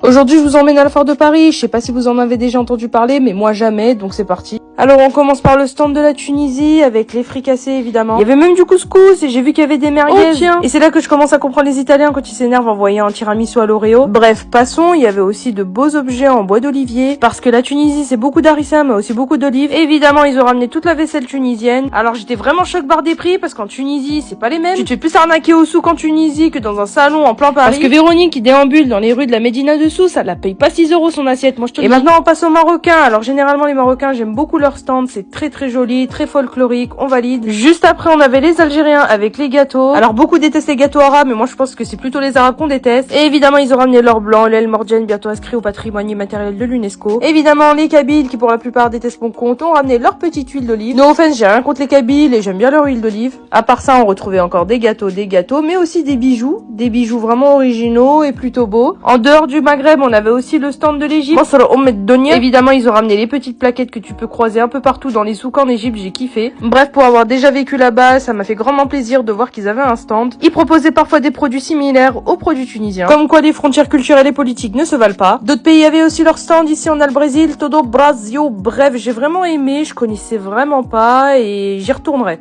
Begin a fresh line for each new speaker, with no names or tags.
Aujourd'hui, je vous emmène à la Foire de Paris. Je sais pas si vous en avez déjà entendu parler, mais moi jamais, donc c'est parti. Alors, on commence par le stand de la Tunisie, avec les fricassés, évidemment. Il y avait même du couscous, et j'ai vu qu'il y avait des merguez. Oh, tiens. Et c'est là que je commence à comprendre les Italiens quand ils s'énervent en voyant un tiramisu à l'Oreo. Bref, passons. Il y avait aussi de beaux objets en bois d'olivier, parce que la Tunisie, c'est beaucoup d'harissa, mais aussi beaucoup d'olives. Évidemment, ils ont ramené toute la vaisselle tunisienne. Alors, j'étais vraiment choc barre des prix, parce qu'en Tunisie, c'est pas les mêmes. Tu te fais plus arnaquer au souk en Tunisie que dans un salon en plein Paris. Parce que Véronique, qui déambule dans les rues de la Médina dessous, ça la paye pas 6 € son assiette, moi je te le dis. Et maintenant, on passe aux Marocains. Alors, généralement, les Marocains, j'aime beaucoup leur stand. C'est très joli, très folklorique, on valide. Juste après, on avait les Algériens avec les gâteaux. Alors, beaucoup détestent les gâteaux arabes, mais moi, je pense que c'est plutôt les Arabes qu'on déteste. Et évidemment, ils ont ramené l'or blanc, l'aile mordienne, bientôt inscrit au patrimoine immatériel de l'UNESCO. Évidemment, les Kabyles, qui pour la plupart détestent mon compte, ont ramené leur petite huile d'olive. No offense, j'ai rien contre les Kabyles et j'aime bien leur huile d'olive. À part ça, on retrouvait encore des gâteaux, mais aussi des bijoux vraiment originaux et plutôt beaux. En dehors du Maghreb, on avait aussi le stand de l'Égypte. Évidemment, ils ont ramené les petites plaquettes que tu peux croiser un peu partout dans les souks en Égypte, j'ai kiffé. Bref, pour avoir déjà vécu là-bas, ça m'a fait grandement plaisir de voir qu'ils avaient un stand. Ils proposaient parfois des produits similaires aux produits tunisiens. Comme quoi les frontières culturelles et politiques ne se valent pas. D'autres pays avaient aussi leur stand. Ici, on a le Brésil, Todo Brasil. Bref, j'ai vraiment aimé, je connaissais vraiment pas et j'y retournerai.